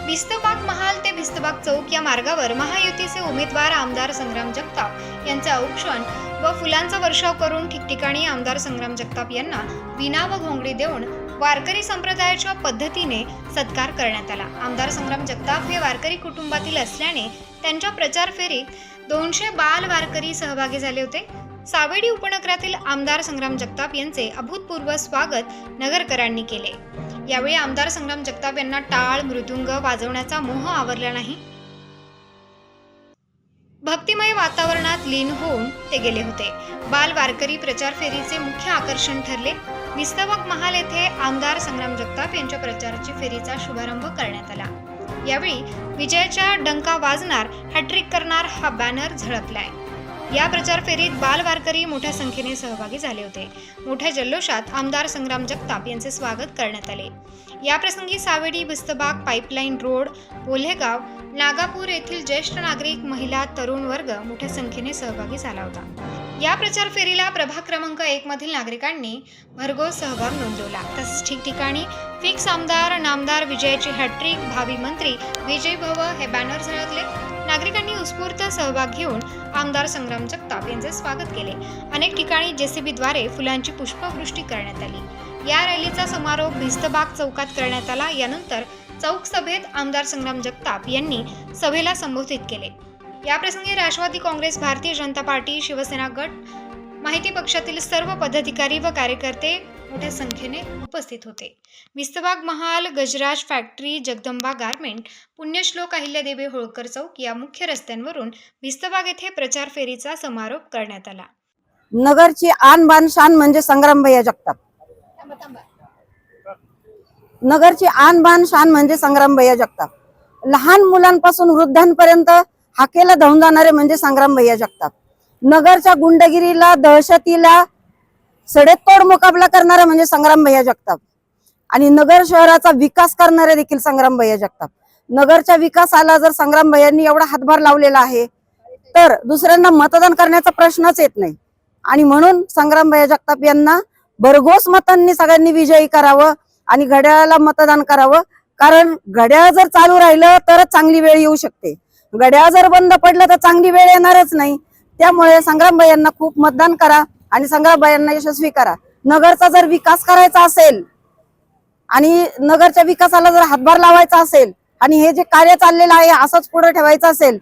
भिस्तबाग महाल ते भिस्तबाग चौक या मार्गावर महायुतीचे उमेदवार आमदार संग्राम जगताप यांचे औक्षण व फुलांचा वर्षाव करून ठिकठिकाणी आमदार संग्राम जगताप यांना विना व घोंगडी देऊन वारकरी संप्रदायाच्या पद्धतीने सत्कार करण्यात आला। आमदार संग्राम जगताप हे वारकरी कुटुंबातील असल्याने त्यांच्या प्रचार फेरीत 200 बाल वारकरी सहभागी झाले होते। सावेडी उपनगरातील आमदार संग्राम जगताप यांचे अभूतपूर्व स्वागत नगरकरांनी केले। यावेळी आमदार संग्राम जगताप यांना टाळ मृदुंग वाजवण्याचा मोह आवरला नाही। भक्तिमय वातावरणात लीन होऊन ते गेले होते। बाल वारकरी प्रचार फेरीचे मुख्य आकर्षण ठरले। भिस्तबाग महाल येथे आमदार संग्राम जगताप यांच्या प्रचाराची फेरीचा शुभारंभ करण्यात आला। यावेळी विजयाचा डंका वाजणार, हॅट्रिक करणार हा बॅनर झळकलाय। या प्रचार फेरीत बाल वारकरी मोठ्या संख्येने सहभागी झाले होते। मोठ्या जल्लोषात आमदार संग्राम जगताप यांचे स्वागत करण्यात आले। या प्रसंगी सावेडी भिस्तबाग पाईपलाईन रोड पोल्हेगाव नागापूर येथील ज्येष्ठ नागरिक महिला तरुण वर्ग मोठ्या संख्येने सहभागी झाला होता। या प्रचार फेरीला प्रभाग क्रमांक 1 मधील नागरिकांनी भरघोस सहभाग नोंदवला। तसेच ठिकठिकाणी फिक्स आमदार नामदार विजयाची हॅट्रिक भावी मंत्री विजय भव हे बॅनर झळकले। नागरिकांनी उत्स्फूर्त सहभाग घेऊन आमदार संग्राम जगताप यांचे स्वागत केले। अनेक ठिकाणी जेसीबीद्वारे फुलांची पुष्पवृष्टी करण्यात आली। या रॅलीचा समारोप भिस्तबाग चौकात करण्यात आला। यानंतर चौक सभेत आमदार संग्राम जगताप यांनी सभेला संबोधित केले। या प्रसंगी राष्ट्रवादी काँग्रेस, भारतीय जनता पार्टी, शिवसेना गट, माहिती पक्षातील सर्व पदाधिकारी व कार्यकर्ते मोठ्या संख्येने उपस्थित होते। भिस्तबाग महाल, गजराज फॅक्टरी, जगदंबा गारमेंट, पुण्यश्लोक अहिल्यादेवी होळकर चौक या मुख्य रस्त्यांवरून भिस्तबाग येथे प्रचार फेरीचा समारोप करण्यात आला। नगरची आन बान शान म्हणजे संग्राम भैया जगताप। नगरची आन बान शान म्हणजे संग्राम भैया जगताप। लहान मुलांपासून वृद्धांपर्यंत हाकेला धावून जाणारे म्हणजे संग्राम भैया जगताप। नगरच्या गुंडगिरीला, दहशतीला सडेतोड मुकाबला करणारे म्हणजे संग्राम भैया जगताप। आणि नगर शहराचा विकास करणारे देखील संग्राम भैया जगताप। नगरच्या विकासाला जर संग्राम भैयांनी एवढा हातभार लावलेला आहे तर दुसऱ्यांना मतदान करण्याचा प्रश्नच येत नाही। आणि म्हणून संग्राम भैया जगताप यांना भरघोस मतांनी सगळ्यांनी विजयी करावं आणि घड्याळाला मतदान करावं। कारण घड्याळ जर चालू राहिलं तरच चांगली वेळ येऊ शकते। घड्याळ जर बंद पडलं तर चांगली वेळ येणारच नाही। त्यामुळे संग्राम भैयांना खूप मतदान करा आणि संग्राम भैयांना यशस्वी करा। नगरचा जर विकास करायचा असेल आणि नगरच्या विकासाला जर हातभार लावायचा असेल आणि हे जे कार्य चाललेलं आहे असंच पुढे ठेवायचं असेल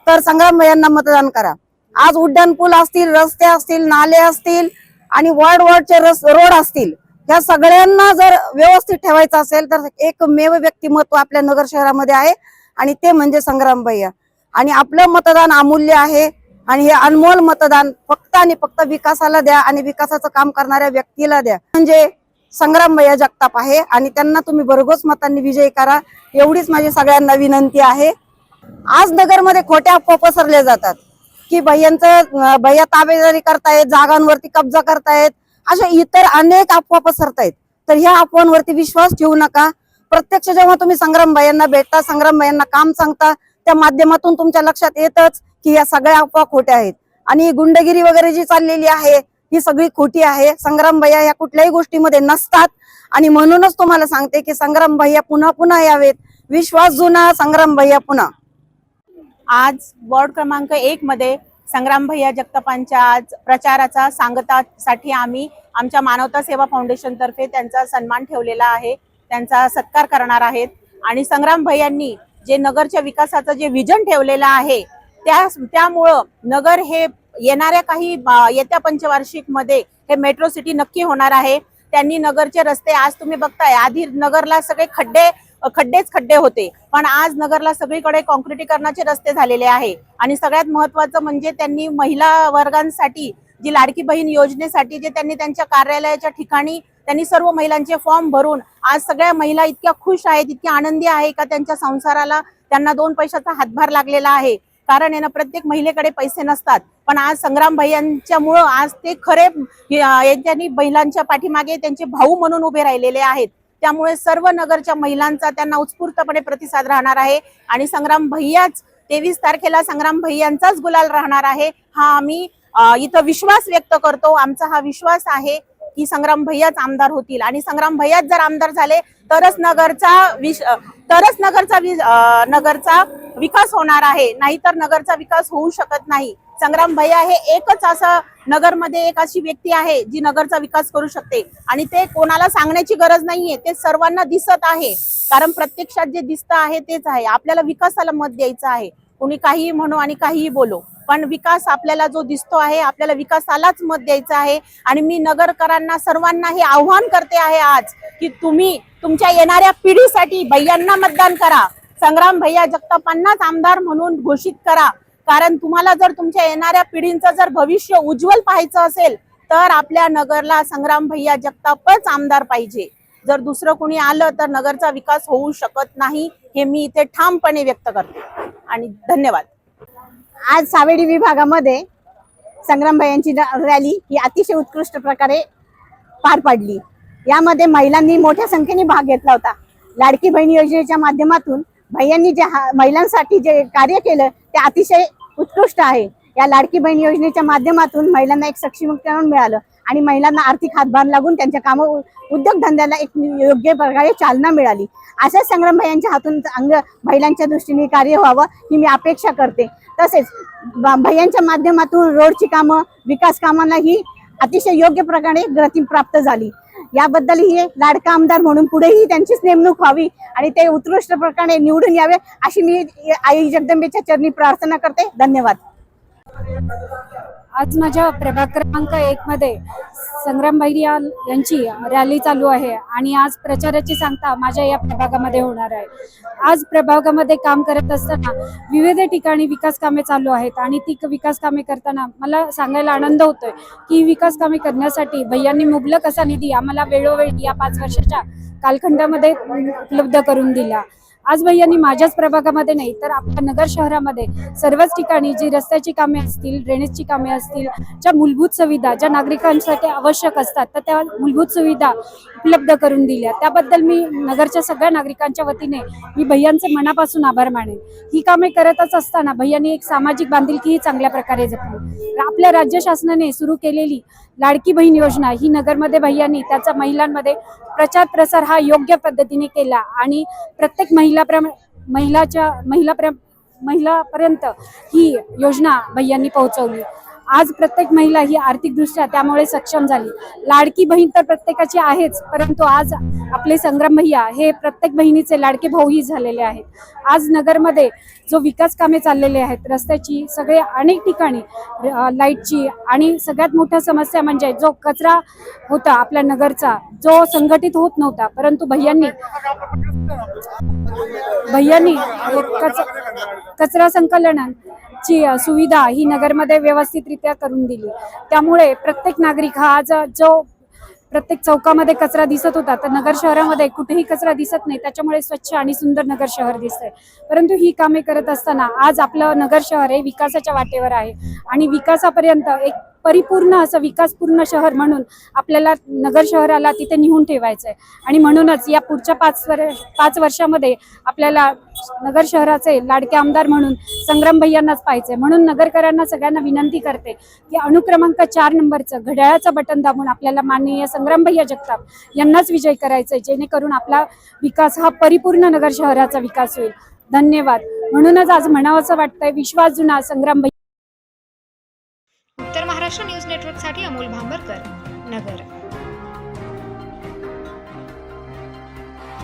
तर संग्राम भैयांना मतदान करा। आज उड्डाण पूल असतील, रस्ते असतील, नाले असतील आणि वॉर्डचे रोड असतील, या सगळ्यांना जर व्यवस्थित ठेवायचं असेल तर एकमेव व्यक्तिमत्व आपल्या नगर शहरामध्ये आहे आणि ते म्हणजे संग्राम भैया। आणि आपलं मतदान अमूल्य आहे आणि हे अनमोल मतदान फक्त आणि फक्त विकासाला द्या आणि विकासाचं काम करणाऱ्या व्यक्तीला द्या, म्हणजे संग्राम भैया जगताप आहे। आणि त्यांना तुम्ही भरघोस मतांनी विजयी करा, एवढीच माझी सगळ्यांना विनंती आहे। आज नगरमध्ये खोट्या अफवा पसरल्या जातात की भैया ताबेदारी करतायत, जागांवरती कब्जा करतायत, अशा इतर अनेक अफवा पसरतायत। तर ह्या अफवांवरती विश्वास ठेवू नका। प्रत्यक्ष जेव्हा तुम्ही संग्राम भैयांना भेटता, संग्राम भैयांना काम सांगता, त्या माध्यमातून तुमच्या लक्षात येतच की या सगळ्या अफवा खोट्या आहेत आणि गुंडगिरी वगैरे जी चाललेली आहे ही सगळी खोटी आहे। संग्राम भैया या कुठल्याही गोष्टीमध्ये नसतात आणि म्हणूनच तुम्हाला सांगते की संग्राम भैया पुन्हा पुन्हा यावेत। विश्वास जुना, संग्राम भैया पुन्हा। आज वॉर्ड क्रमांक 1 मध्ये संग्राम भैया जगतापांच्या आज प्रचाराचा सांगतासाठी आम्ही आमच्या मानवता सेवा फाउंडेशन तर्फे त्यांचा सन्मान ठेवलेला आहे, त्यांचा सत्कार करणार आहेत। आणि संग्राम भैयांनी जे नगरच्या विकासाचं जे विजन ठेवलेलं आहे त्यामुळं नगर हे येणाऱ्या काही येत्या पंचवार्षिक मध्ये हे मेट्रो सिटी नक्की होणार आहे। त्यांनी नगरचे रस्ते आज तुम्ही बघताय, आधी नगरला सगळे खड्डे होते, पण आज नगरला सगळीकडे काँक्रिटीकरणाचे रस्ते झालेले आहे। आणि सगळ्यात महत्त्वाचं म्हणजे त्यांनी महिला वर्गांसाठी जी लाडकी बहीण योजनेसाठी जे त्यांनी त्यांच्या कार्यालयाच्या ठिकाणी त्यांनी सर्व महिलांचे फॉर्म भरून आज सगळ्या महिला इतक्या खुश आहेत, इतक्या आनंदी आहे का त्यांच्या संसाराला त्यांना 2 पैशाचा हातभार लागलेला आहे। कारण आहे ना, प्रत्येक महिलेकडे पैसे नसतात, पण आज संग्राम भैयांच्यामुळे आज ते खरे यांनी महिलांच्या पाठीमागे त्यांचे भाऊ म्हणून उभे राहिलेले आहेत। त्यामुळे सर्व नगरच्या महिलांचा त्यांना उत्स्फूर्तपणे प्रतिसाद राहणार आहे आणि संग्राम भैयाच 23 तारखेला संग्राम भैयांचाच गुलाल राहणार आहे हा आम्ही इथं विश्वास व्यक्त करतो। आमचा हा विश्वास आहे की संग्राम भैयाच आमदार होतील आणि संग्राम भैयाच जर आमदार झाले तरच नगरचा तरच नगरचा विकास होणार आहे, नाहीतर नगरचा विकास होऊ शकत नाही. संग्राम भैया हे एकच असं नगरमध्ये एक अशी व्यक्ती आहे जी नगरचा विकास करू शकते आणि ते कोणाला सांगण्याची गरज नाहीये, ते सर्वांना दिसत आहे. कारण प्रत्यक्षात जे दिसतं आहे तेच आहे. आपल्याला विकासाला मत द्यायचं आहे. कोणी काहीही म्हणो आणि काहीही बोलो, पण विकास आपल्याला जो दिसतो आहे, आपल्याला विकासालाच मत द्यायचं आहे. आणि मी नगरकरांना सर्वांना हे आव्हान करते आहे आज की तुम्ही तुमच्या येणाऱ्या पिढीसाठी भैयांना मतदान करा. संग्राम भैया जगतापांनाच आमदार म्हणून घोषित करा. कारण तुम्हाला जर तुमच्या येणाऱ्या पिढींचं जर भविष्य उज्ज्वल पाहायचं असेल तर आपल्या नगरला संग्राम भैया जगतापच आमदार पाहिजे. जर दुसरं कोणी आलं तर नगरचा विकास होऊ शकत नाही, हे मी इथे ठामपणे व्यक्त करते. आणि धन्यवाद. आज सावेडी विभागामध्ये संग्राम भैयांची रॅली ही अतिशय उत्कृष्ट प्रकारे पार पडली. यामध्ये महिलांनी मोठ्या संख्येने भाग घेतला होता. लाडकी बहीण योजनेच्या माध्यमातून भैयांनी जे महिलांसाठी जे कार्य केलं ते अतिशय उत्कृष्ट आहे. या लाडकी बहीण योजनेच्या माध्यमातून महिलांना एक सक्षमीकरण मिळालं आणि महिलांना आर्थिक हातभार लागून त्यांच्या काम उद्योगधंद्याला एक योग्य प्रकारे चालना मिळाली. अशाच संग्राम भैयांच्या हातून महिलांच्या दृष्टीने कार्य व्हावं ही मी अपेक्षा करते. तसेच भैयांच्या माध्यमातून रोडची कामं, विकास कामांना ही अतिशय योग्य प्रकारे गती प्राप्त झाली. याबद्दल ही लाडका आमदार म्हणून पुढेही त्यांचीच नेमणूक व्हावी आणि ते उत्कृष्ट प्रकारे निवडून यावे अशी मी आई जगदंबेच्या चरणी प्रार्थना करते. धन्यवाद. आज माझ्या प्रभाग क्रमांक 1 मध्ये संग्राम भैया यांची रॅली चालू आहे आणि आज प्रचाराची सांगता माझ्या या प्रभागामध्ये होणार आहे. आज प्रभागामध्ये काम करत असताना विविध ठिकाणी विकास कामे चालू आहेत आणि ती विकास कामे करताना मला सांगायला आनंद होतोय की विकास कामे करण्यासाठी भैयांनी मुबलक असा निधी आम्हाला वेळोवेळी या 5 वर्षाच्या कालखंडामध्ये उपलब्ध करून दिला. आज भैयांनी माझ्याच प्रभागामध्ये नाही तर आपल्या नगर शहरामध्ये सर्वच ठिकाणी जी रस्त्याची कामे असतील, ड्रेनेजची कामे असतील, ज्या मूलभूत सुविधा ज्या नागरिकांसाठी आवश्यक असतात तर त्या मूलभूत सुविधा उपलब्ध करून दिल्या. त्याबद्दल मी नगरच्या सगळ्या नागरिकांच्या वतीने मी भैयांचे मनापासून आभार मानेन. ही कामे करतच असताना भैयांनी एक सामाजिक बांधिलकीही चांगल्या प्रकारे जपली. आपल्या राज्य शासनाने सुरू केलेली लाडकी बहीण योजना ही नगरमध्ये भैयांनी त्याचा महिलांमध्ये प्रचार प्रसार हा योग्य पद्धतीने केला आणि प्रत्येक महिलापर्यंत ही योजना भैयांनी पोहोचवली. आज प्रत्येक महिला ही आर्थिकदृष्ट्या त्यामुळे सक्षम झाली. लाडकी बहीण तर प्रत्येकाची आहेच, परंतु आज आपले संग्राम भैया हे प्रत्येक बहिणीचे लाडके भाऊही झालेले आहेत. आज नगरमध्ये जो विकास कामे चाललेले आहेत, रस्त्याची, सगळे अनेक ठिकाणी लाईटची आणि सगळ्यात मोठा समस्या म्हणजे जो कचरा होता आपल्या नगरचा, जो संघटित होत नव्हता, परंतु भैयांनी कचरा संकलनाची सुविधा ही नगरमध्ये व्यवस्थितरित्या करून दिली. त्यामुळे प्रत्येक नागरिक हा आज जो प्रत्येक चौकामध्ये कचरा दिसत होता तर नगर शहरामध्ये कुठेही कचरा दिसत नाही. त्याच्यामुळे स्वच्छ आणि सुंदर नगर शहर दिसतंय. परंतु ही कामे करत असताना आज आपलं नगर शहर हे विकासाच्या वाटेवर आहे आणि विकासापर्यंत एक परिपूर्ण असं विकासपूर्ण शहर म्हणून आपल्याला नगर शहराला तिथे निहून ठेवायचं आहे. आणि म्हणूनच या पुढच्या 5 वर्षामध्ये आपल्याला नगर शहराचे लाडके आमदार म्हणून संग्राम भैयांनाच पाहायचंय. म्हणून नगरकरांना सगळ्यांना विनंती करते की अनुक्रमांक 4 नंबरचं घड्याळाचं बटन दाबून आपल्याला माननीय संग्राम भैया जगताप यांनाच विजय करायचंय, जेणेकरून आपला विकास हा परिपूर्ण नगर शहराचा विकास होईल. धन्यवाद. म्हणूनच आज म्हणावंसं वाटतंय, विश्वास जुना संग्राम भैया. उत्तर महाराष्ट्र न्यूज नेटवर्कसाठी अमोल भांबरकर, नगर.